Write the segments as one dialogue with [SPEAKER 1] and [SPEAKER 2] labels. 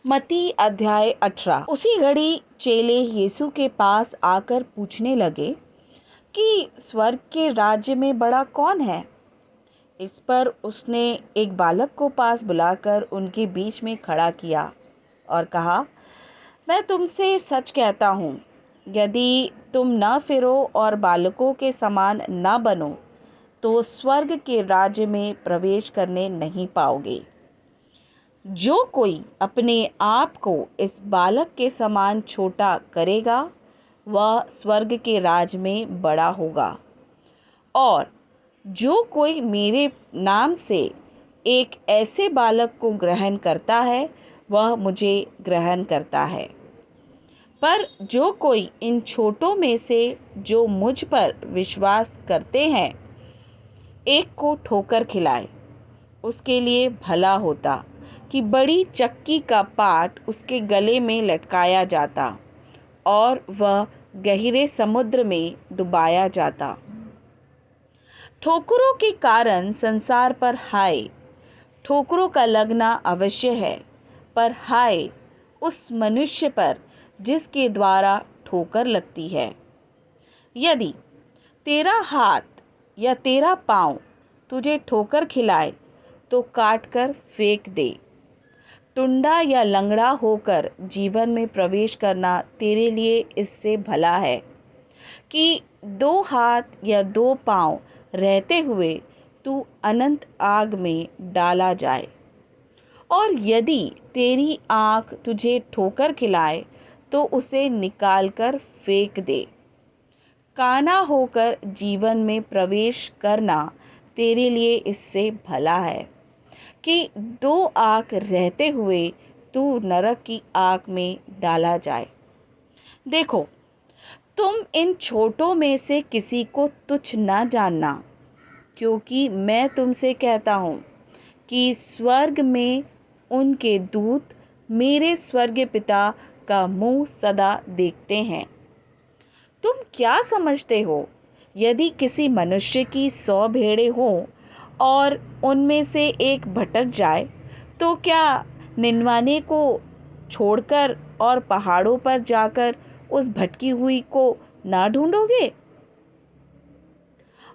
[SPEAKER 1] मत्ती अध्याय 18। उसी घड़ी चेले यीशु के पास आकर पूछने लगे कि स्वर्ग के राज्य में बड़ा कौन है। इस पर उसने एक बालक को पास बुलाकर उनके बीच में खड़ा किया और कहा, मैं तुमसे सच कहता हूँ, यदि तुम न फिरो और बालकों के समान न बनो तो स्वर्ग के राज्य में प्रवेश करने नहीं पाओगे। जो कोई अपने आप को इस बालक के समान छोटा करेगा वह स्वर्ग के राज में बड़ा होगा, और जो कोई मेरे नाम से एक ऐसे बालक को ग्रहण करता है वह मुझे ग्रहण करता है। पर जो कोई इन छोटों में से जो मुझ पर विश्वास करते हैं एक को ठोकर खिलाए, उसके लिए भला होता कि बड़ी चक्की का पाट उसके गले में लटकाया जाता और वह गहरे समुद्र में डुबाया जाता। ठोकरों के कारण संसार पर हाय, ठोकरों का लगना अवश्य है, पर हाय उस मनुष्य पर जिसके द्वारा ठोकर लगती है। यदि तेरा हाथ या तेरा पाँव तुझे ठोकर खिलाए तो काट कर फेंक दे। टुंडा या लंगड़ा होकर जीवन में प्रवेश करना तेरे लिए इससे भला है कि 2 हाथ या 2 पाँव रहते हुए तू अनंत आग में डाला जाए। और यदि तेरी आँख तुझे ठोकर खिलाए तो उसे निकालकर फेंक दे। काना होकर जीवन में प्रवेश करना तेरे लिए इससे भला है कि 2 आँख रहते हुए तू नरक की आग में डाला जाए। देखो, तुम इन छोटों में से किसी को तुच्छ न जानना, क्योंकि मैं तुमसे कहता हूँ कि स्वर्ग में उनके दूत मेरे स्वर्गीय पिता का मुँह सदा देखते हैं। तुम क्या समझते हो, यदि किसी मनुष्य की 100 भेड़ें हों और उनमें से एक भटक जाए तो क्या 99 को छोड़कर और पहाड़ों पर जाकर उस भटकी हुई को ना ढूंढोगे?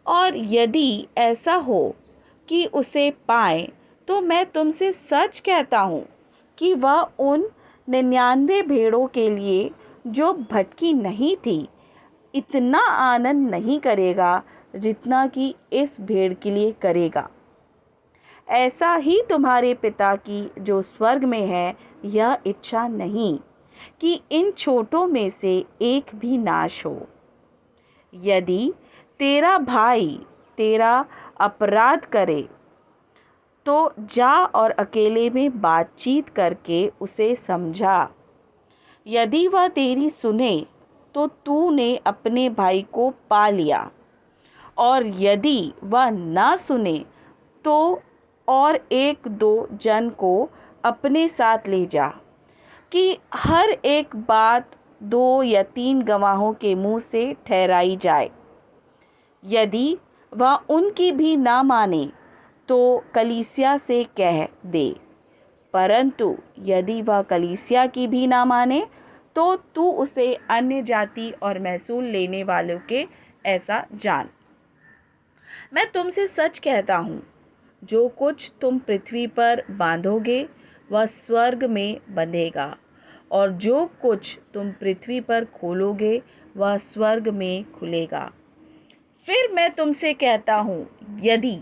[SPEAKER 1] और यदि ऐसा हो कि उसे पाए तो मैं तुमसे सच कहता हूँ कि वह उन 99 भेड़ों के लिए जो भटकी नहीं थी इतना आनंद नहीं करेगा जितना कि इस भेड़ के लिए करेगा। ऐसा ही तुम्हारे पिता की जो स्वर्ग में है यह इच्छा नहीं कि इन छोटों में से एक भी नाश हो। यदि तेरा भाई तेरा अपराध करे तो जा और अकेले में बातचीत करके उसे समझा। यदि वह तेरी सुने तो तूने अपने भाई को पा लिया, और यदि वह ना सुने तो और 1-2 जन को अपने साथ ले जा, कि हर एक बात 2 या 3 गवाहों के मुंह से ठहराई जाए। यदि वह उनकी भी ना माने तो कलीसिया से कह दे, परंतु यदि वह कलीसिया की भी ना माने तो तू उसे अन्य जाति और महसूल लेने वालों के ऐसा जान। मैं तुमसे सच कहता हूँ, जो कुछ तुम पृथ्वी पर बांधोगे वह स्वर्ग में बंधेगा, और जो कुछ तुम पृथ्वी पर खोलोगे वह स्वर्ग में खुलेगा। फिर मैं तुमसे कहता हूँ, यदि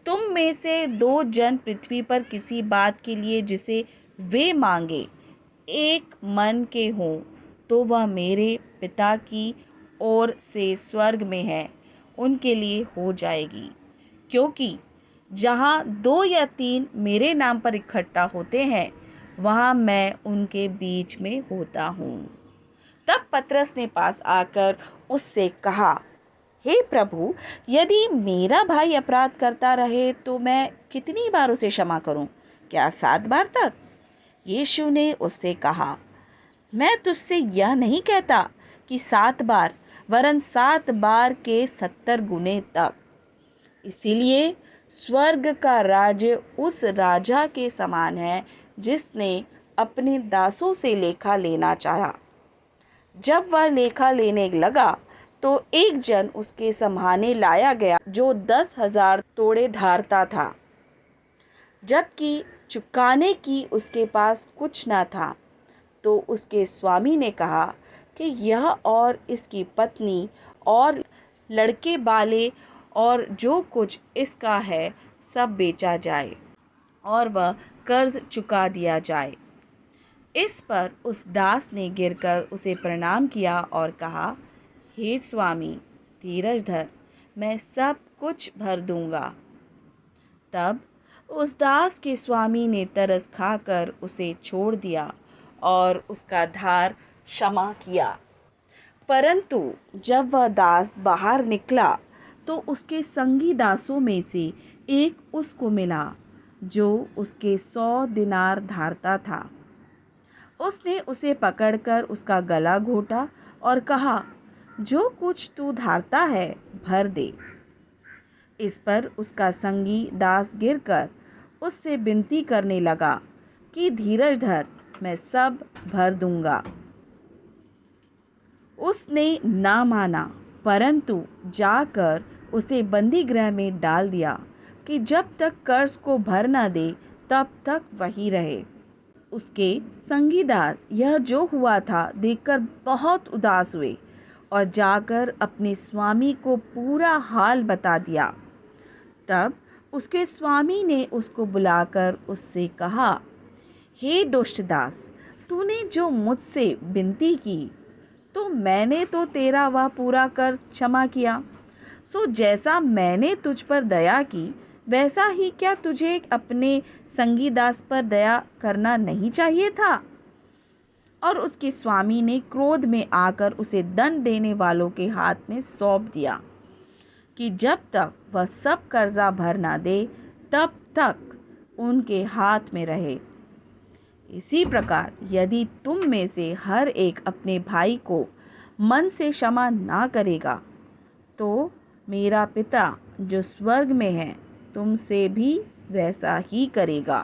[SPEAKER 1] तुम में से 2 जन पृथ्वी पर किसी बात के लिए जिसे वे मांगे एक मन के हों तो वह मेरे पिता की ओर से स्वर्ग में है उनके लिए हो जाएगी। क्योंकि जहाँ 2 या 3 मेरे नाम पर इकट्ठा होते हैं वहाँ मैं उनके बीच में होता हूँ। तब पतरस ने पास आकर उससे कहा, हे प्रभु, यदि मेरा भाई अपराध करता रहे तो मैं कितनी बार उसे क्षमा करूं? क्या 7 बार तक? यीशु ने उससे कहा, मैं तुझसे यह नहीं कहता कि 7 बार, वरन 7 बार के 70 गुने तक। इसीलिए स्वर्ग का राज्य उस राजा के समान है जिसने अपने दासों से लेखा लेना चाहा। जब वह लेखा लेने लगा तो एक जन उसके समाने लाया गया जो 10,000 तोड़े धारता था, जबकि चुकाने की उसके पास कुछ न था। तो उसके स्वामी ने कहा कि यह और इसकी पत्नी और लड़के बाले और जो कुछ इसका है सब बेचा जाए और वह कर्ज चुका दिया जाए। इस पर उस दास ने गिरकर उसे प्रणाम किया और कहा, हे स्वामी, धीरज धर, मैं सब कुछ भर दूंगा। तब उस दास के स्वामी ने तरस खाकर उसे छोड़ दिया और उसका धार क्षमा किया। परंतु जब वह दास बाहर निकला तो उसके संगी दासों में से एक उसको मिला जो उसके 100 दिनार धारता था। उसने उसे पकड़कर उसका गला घोटा और कहा, जो कुछ तू धारता है भर दे। इस पर उसका संगी दास गिरकर उससे विनती करने लगा कि धीरज धर, मैं सब भर दूंगा। उसने ना माना, परंतु जाकर उसे बंदी गृह में डाल दिया कि जब तक कर्ज को भर न दे तब तक वही रहे। उसके संगी दास यह जो हुआ था देखकर बहुत उदास हुए और जाकर अपने स्वामी को पूरा हाल बता दिया। तब उसके स्वामी ने उसको बुलाकर उससे कहा, हे दुष्ट दास, तूने जो मुझसे विनती की तो मैंने तो तेरा वह पूरा कर्ज क्षमा किया। सो जैसा मैंने तुझ पर दया की वैसा ही क्या तुझे अपने संगी दास पर दया करना नहीं चाहिए था? और उसके स्वामी ने क्रोध में आकर उसे दंड देने वालों के हाथ में सौंप दिया कि जब तक वह सब कर्जा भर ना दे तब तक उनके हाथ में रहे। इसी प्रकार यदि तुम में से हर एक अपने भाई को मन से क्षमा ना करेगा तो मेरा पिता जो स्वर्ग में है तुमसे भी वैसा ही करेगा।